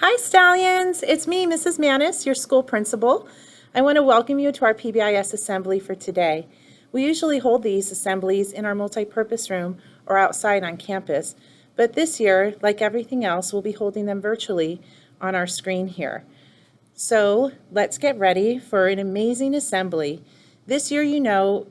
Hi, Stallions. It's me, Mrs. Manis, your school principal. I want to welcome you to our PBIS assembly for today. We usually hold these assemblies in our multipurpose room or outside on campus, but this year, like everything else, we'll be holding them virtually on our screen here. So let's get ready for an amazing assembly. This year,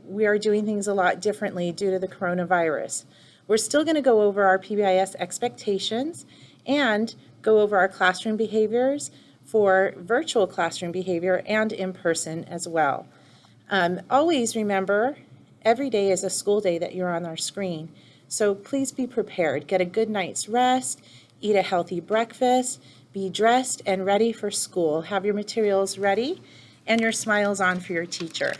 we are doing things a lot differently due to the coronavirus. We're still going to go over our PBIS expectations and go over our classroom behaviors for virtual classroom behavior and in person as well. Always remember, every day is a school day that you're on our screen. So please be prepared. Get a good night's rest, eat a healthy breakfast, be dressed and ready for school. Have your materials ready and your smiles on for your teacher.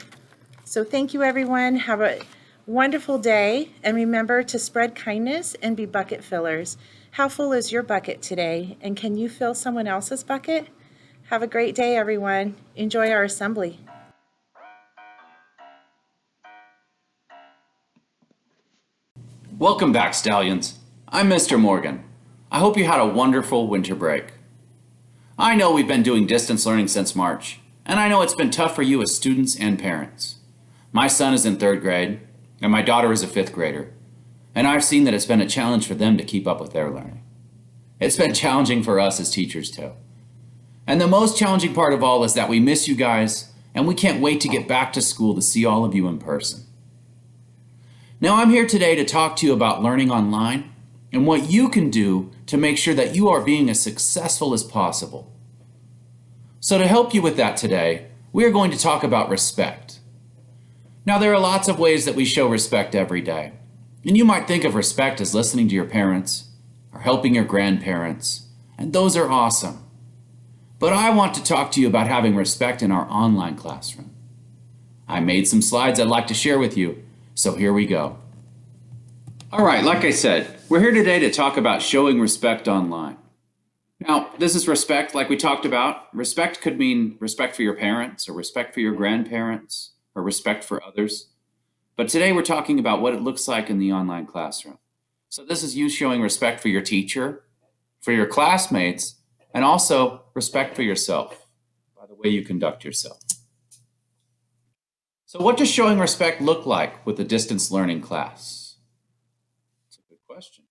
So thank you, everyone. Have a wonderful day, and remember to spread kindness and be bucket fillers. How full is your bucket today, and can you fill someone else's bucket? Have a great day, everyone. Enjoy our assembly. Welcome back, Stallions. I'm Mr. Morgan. I hope you had a wonderful winter break. I know we've been doing distance learning since March, and I know it's been tough for you as students and parents. My son is in 3rd grade, and my daughter is a 5th grader, and I've seen that it's been a challenge for them to keep up with their learning. It's been challenging for us as teachers too. And the most challenging part of all is that we miss you guys, and we can't wait to get back to school to see all of you in person. Now I'm here today to talk to you about learning online and what you can do to make sure that you are being as successful as possible. So to help you with that today, we are going to talk about respect. Now there are lots of ways that we show respect every day. And you might think of respect as listening to your parents or helping your grandparents, and those are awesome. But I want to talk to you about having respect in our online classroom. I made some slides I'd like to share with you, so here we go. All right, like I said, we're here today to talk about showing respect online. Now, this is respect like we talked about. Respect could mean respect for your parents or respect for your grandparents or respect for others. But today we're talking about what it looks like in the online classroom. So this is you showing respect for your teacher, for your classmates, and also respect for yourself by the way you conduct yourself. So what does showing respect look like with a distance learning class? That's a good question.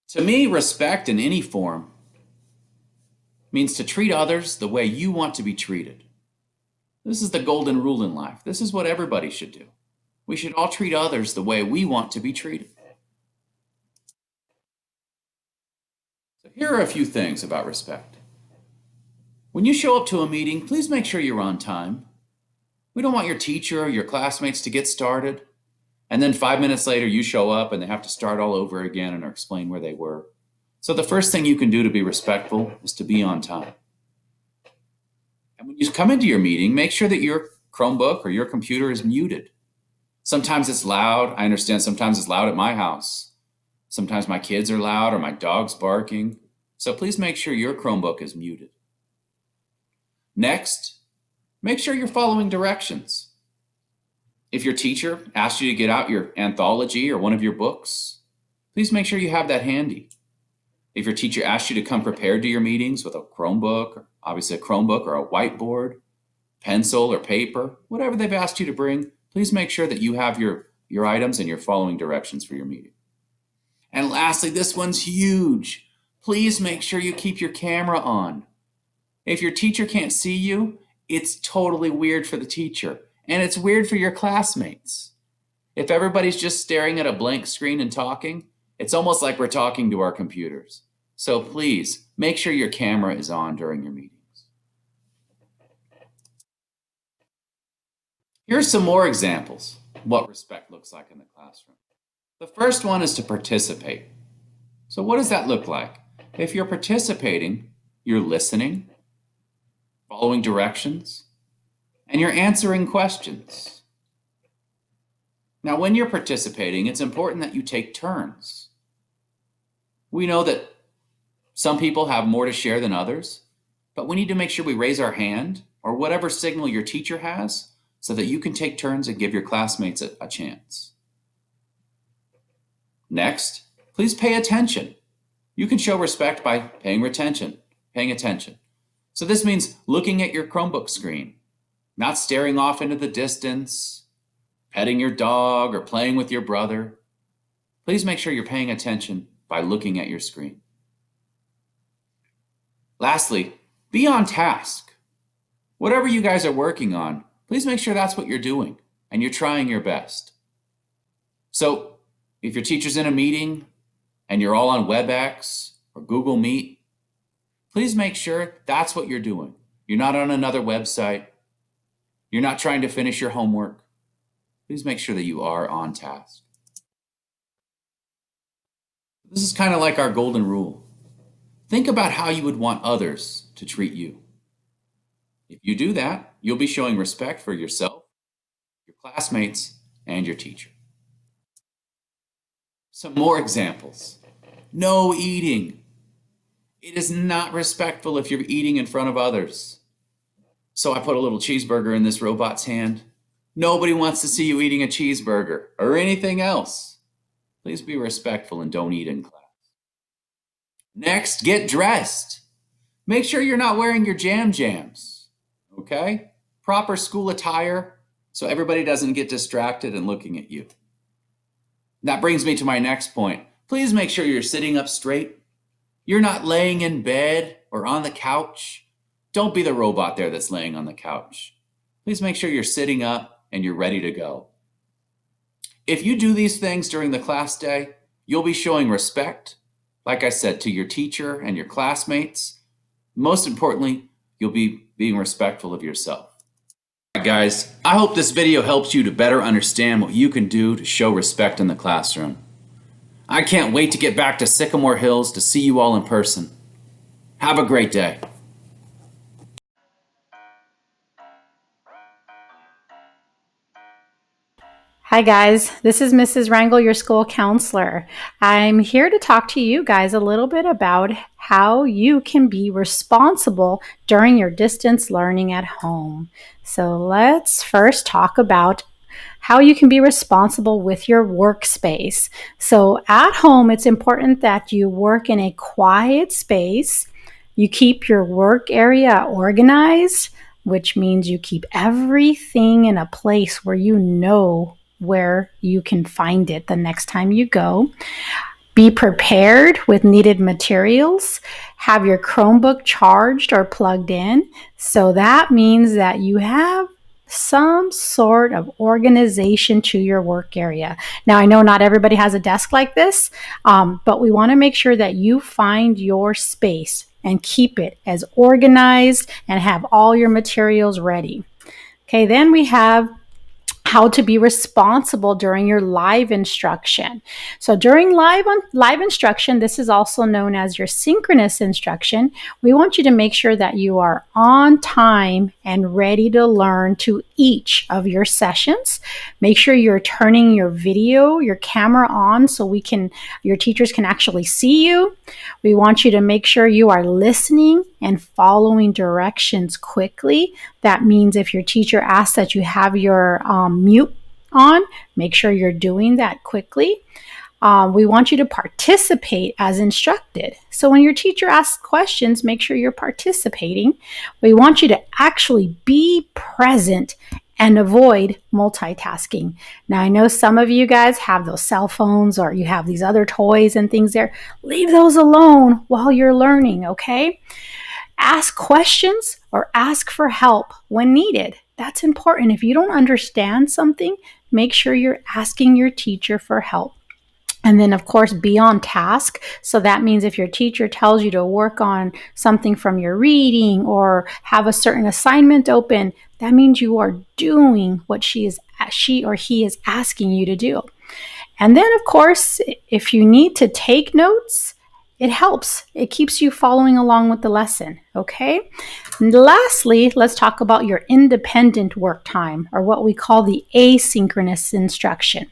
To me, respect in any form means to treat others the way you want to be treated. This is the golden rule in life. This is what everybody should do. We should all treat others the way we want to be treated. So here are a few things about respect. When you show up to a meeting, please make sure you're on time. We don't want your teacher or your classmates to get started, and then 5 minutes later you show up and they have to start all over again and explain where they were. So the first thing you can do to be respectful is to be on time. And when you come into your meeting, make sure that your Chromebook or your computer is muted. Sometimes it's loud. I understand sometimes it's loud at my house. Sometimes my kids are loud or my dog's barking. So please make sure your Chromebook is muted. Next, make sure you're following directions. If your teacher asks you to get out your anthology or one of your books, please make sure you have that handy. If your teacher asks you to come prepared to your meetings with a Chromebook, or obviously a Chromebook or a whiteboard, pencil or paper, whatever they've asked you to bring, please make sure that you have your items and you're following directions for your meeting. And lastly, this one's huge. Please make sure you keep your camera on. If your teacher can't see you, it's totally weird for the teacher, and it's weird for your classmates. If everybody's just staring at a blank screen and talking, it's almost like we're talking to our computers. So please, make sure your camera is on during your meetings. Here's some more examples of what respect looks like in the classroom. The first one is to participate. So what does that look like? If you're participating, you're listening, following directions, and you're answering questions. Now, when you're participating, it's important that you take turns. We know that some people have more to share than others, but we need to make sure we raise our hand or whatever signal your teacher has so that you can take turns and give your classmates a chance. Next, please pay attention. You can show respect by paying attention. So this means looking at your Chromebook screen, not staring off into the distance, petting your dog, or playing with your brother. Please make sure you're paying attention by looking at your screen. Lastly, be on task. Whatever you guys are working on, please make sure that's what you're doing and you're trying your best. So if your teacher's in a meeting and you're all on WebEx or Google Meet, please make sure that's what you're doing. You're not on another website. You're not trying to finish your homework. Please make sure that you are on task. This is kind of like our golden rule. Think about how you would want others to treat you. If you do that, you'll be showing respect for yourself, your classmates, and your teacher. Some more examples. No eating. It is not respectful if you're eating in front of others. So I put a little cheeseburger in this robot's hand. Nobody wants to see you eating a cheeseburger or anything else. Please be respectful and don't eat in class. Next, get dressed. Make sure you're not wearing your jams, okay? Proper school attire so everybody doesn't get distracted and looking at you. That brings me to my next point. Please make sure you're sitting up straight. You're not laying in bed or on the couch. Don't be the robot there that's laying on the couch. Please make sure you're sitting up and you're ready to go. If you do these things during the class day, you'll be showing respect, like I said, to your teacher and your classmates. Most importantly, you'll be being respectful of yourself. All right, guys, I hope this video helps you to better understand what you can do to show respect in the classroom. I can't wait to get back to Sycamore Hills to see you all in person. Have a great day. Hi guys, this is Mrs. Rangel, your school counselor. I'm here to talk to you guys a little bit about how you can be responsible during your distance learning at home. So let's first talk about how you can be responsible with your workspace. So at home, it's important that you work in a quiet space. You keep your work area organized, which means you keep everything in a place where you know where you can find it the next time you go. Be prepared with needed materials. Have your Chromebook charged or plugged in. So that means that you have some sort of organization to your work area. Now, I know not everybody has a desk like this, but we want to make sure that you find your space and keep it as organized and have all your materials ready. Okay, then we have how to be responsible during your live instruction. So during live instruction, this is also known as your synchronous instruction. We want you to make sure that you are on time and ready to learn to each of your sessions. Make sure you're turning your video, your camera on so your teachers can actually see you. We want you to make sure you are listening and following directions quickly. That means if your teacher asks that you have your mute on, make sure you're doing that quickly. We want you to participate as instructed. So when your teacher asks questions, make sure you're participating. We want you to actually be present and avoid multitasking. Now, I know some of you guys have those cell phones or you have these other toys and things there. Leave those alone while you're learning, okay? Ask questions or ask for help when needed. That's important. If you don't understand something, make sure you're asking your teacher for help. And then, of course, be on task. So that means if your teacher tells you to work on something from your reading or have a certain assignment open, that means you are doing what she or he is asking you to do. And then, of course, if you need to take notes, it helps. It keeps you following along with the lesson, okay? And lastly, let's talk about your independent work time, or what we call the asynchronous instruction.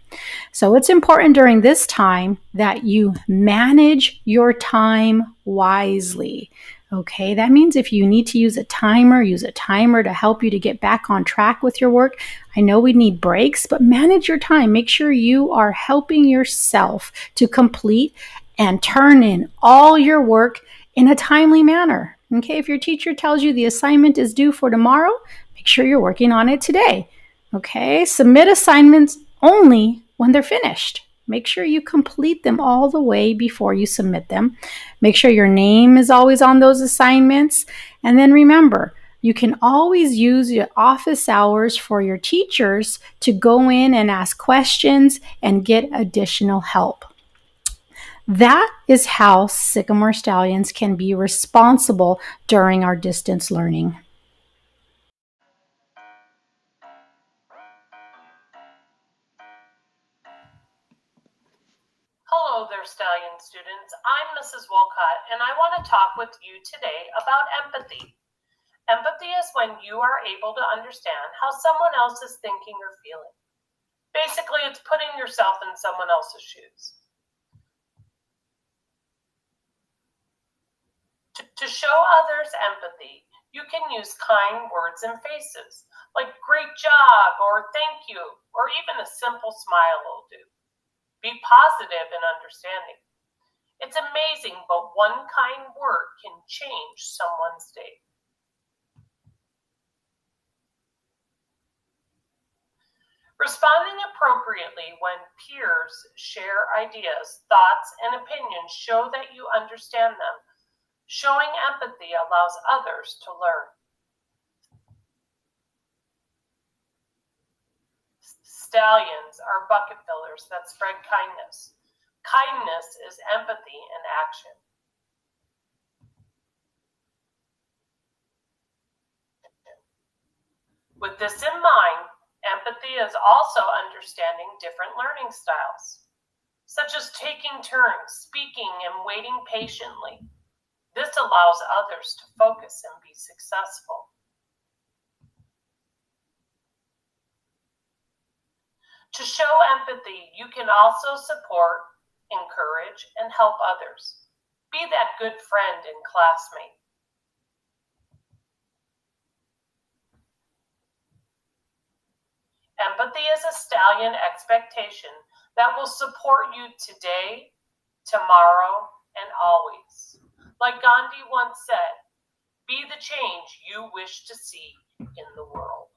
So it's important during this time that you manage your time wisely, okay? That means if you need to use a timer to help you to get back on track with your work. I know we need breaks, but manage your time. Make sure you are helping yourself to complete and turn in all your work in a timely manner. Okay, if your teacher tells you the assignment is due for tomorrow, make sure you're working on it today. Okay, submit assignments only when they're finished. Make sure you complete them all the way before you submit them. Make sure your name is always on those assignments. And then remember, you can always use your office hours for your teachers to go in and ask questions and get additional help. That is how Sycamore Stallions can be responsible during our distance learning. Hello there, Stallion students. I'm Mrs. Wolcott, and I want to talk with you today about empathy. Empathy is when you are able to understand how someone else is thinking or feeling. Basically, it's putting yourself in someone else's shoes. To show others empathy, you can use kind words and faces, like great job or thank you, or even a simple smile will do. Be positive and understanding. It's amazing, but one kind word can change someone's day. Responding appropriately when peers share ideas, thoughts, and opinions show that you understand them. Showing empathy allows others to learn. Stallions are bucket fillers that spread kindness. Kindness is empathy in action. With this in mind, empathy is also understanding different learning styles, such as taking turns, speaking, and waiting patiently. This allows others to focus and be successful. To show empathy, you can also support, encourage, and help others. Be that good friend and classmate. Empathy is a stallion expectation that will support you today, tomorrow, and always. Like Gandhi once said, be the change you wish to see in the world.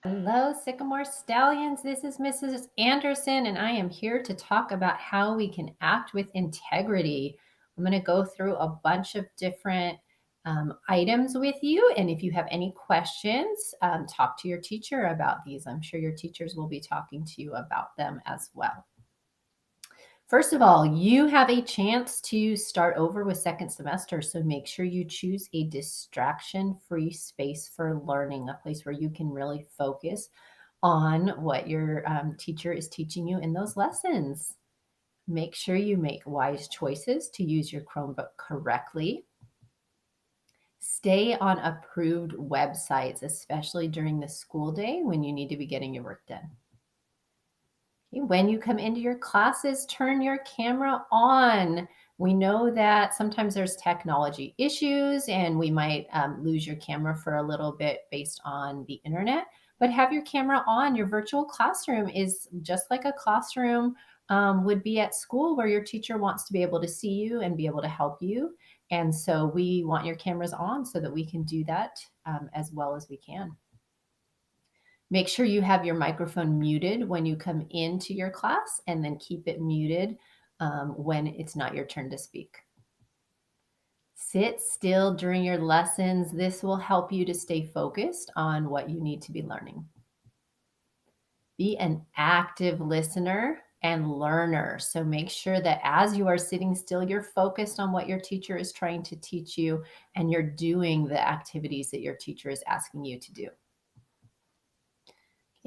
Hello, Sycamore Stallions. This is Mrs. Anderson, and I am here to talk about how we can act with integrity. I'm going to go through a bunch of different items with you, and if you have any questions, talk to your teacher about these. I'm sure your teachers will be talking to you about them as well. First of all, you have a chance to start over with second semester, so make sure you choose a distraction-free space for learning, a place where you can really focus on what your teacher is teaching you in those lessons. Make sure you make wise choices to use your Chromebook correctly. Stay on approved websites, especially during the school day when you need to be getting your work done. When you come into your classes, turn your camera on. We know that sometimes there's technology issues and we might lose your camera for a little bit based on the internet, but have your camera on. Your virtual classroom is just like a classroom would be at school, where your teacher wants to be able to see you and be able to help you. And so we want your cameras on so that we can do that as well as we can. Make sure you have your microphone muted when you come into your class, and then keep it muted when it's not your turn to speak. Sit still during your lessons. This will help you to stay focused on what you need to be learning. Be an active listener and learner. So make sure that as you are sitting still, you're focused on what your teacher is trying to teach you, and you're doing the activities that your teacher is asking you to do.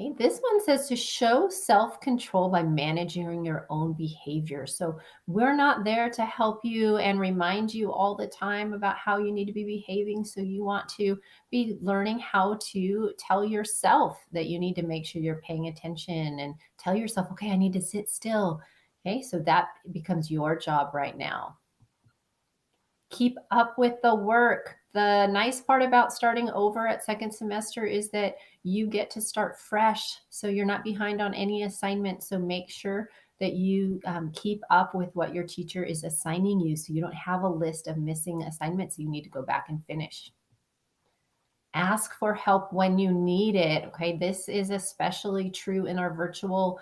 Okay, this one says to show self-control by managing your own behavior. So we're not there to help you and remind you all the time about how you need to be behaving. So you want to be learning how to tell yourself that you need to make sure you're paying attention, and tell yourself, okay, I need to sit still. Okay, so that becomes your job right now. Keep up with the work. The nice part about starting over at second semester is that you get to start fresh, so you're not behind on any assignments. So make sure that you keep up with what your teacher is assigning you, so you don't have a list of missing assignments you need to go back and finish. Ask for help when you need it. Okay, this is especially true in our virtual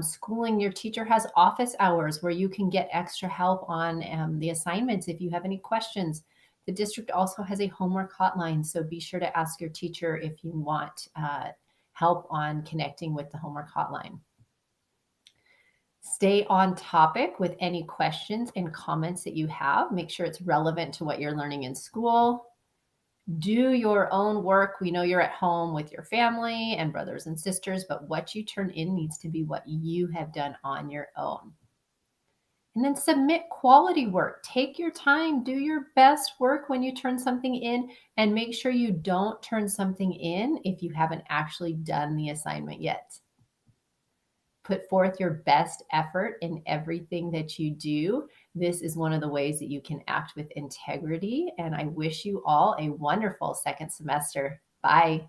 schooling. Your teacher has office hours where you can get extra help on the assignments if you have any questions. The district also has a homework hotline, so be sure to ask your teacher if you want help on connecting with the homework hotline. Stay on topic with any questions and comments that you have. Make sure it's relevant to what you're learning in school. Do your own work. We know you're at home with your family and brothers and sisters, but what you turn in needs to be what you have done on your own. And then submit quality work. Take your time, do your best work when you turn something in, and make sure you don't turn something in if you haven't actually done the assignment yet. Put forth your best effort in everything that you do. This is one of the ways that you can act with integrity. And I wish you all a wonderful second semester. Bye.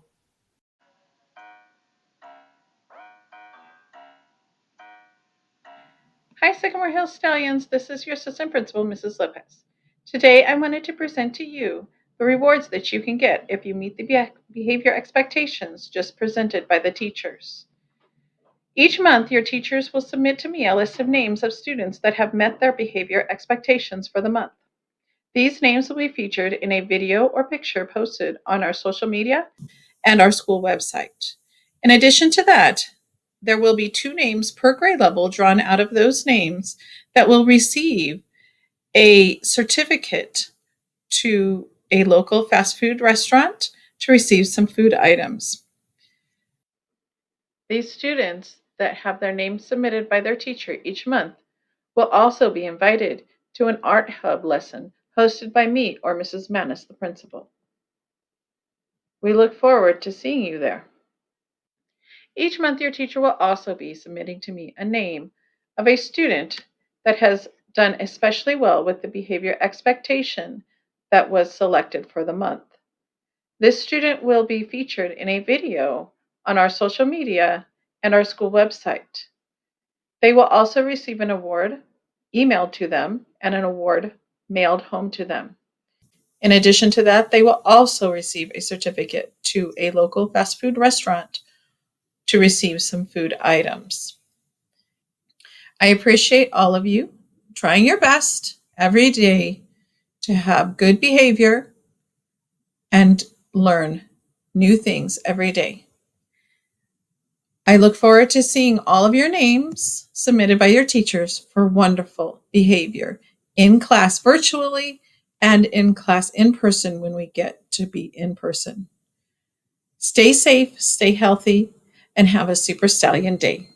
Hi, Sycamore Hill Stallions. This is your assistant principal, Mrs. Lopez. Today, I wanted to present to you the rewards that you can get if you meet the behavior expectations just presented by the teachers. Each month, your teachers will submit to me a list of names of students that have met their behavior expectations for the month. These names will be featured in a video or picture posted on our social media and our school website. In addition to that, there will be 2 names per grade level drawn out of those names that will receive a certificate to a local fast food restaurant to receive some food items. These students that have their names submitted by their teacher each month will also be invited to an art hub lesson hosted by me or Mrs. Manis, the principal. We look forward to seeing you there. Each month, your teacher will also be submitting to me a name of a student that has done especially well with the behavior expectation that was selected for the month. This student will be featured in a video on our social media and our school website. They will also receive an award emailed to them and an award mailed home to them. In addition to that, they will also receive a certificate to a local fast food restaurant to receive some food items. I appreciate all of you trying your best every day to have good behavior and learn new things every day. I look forward to seeing all of your names submitted by your teachers for wonderful behavior in class virtually and in class in person when we get to be in person. Stay safe, stay healthy, and have a super stallion day.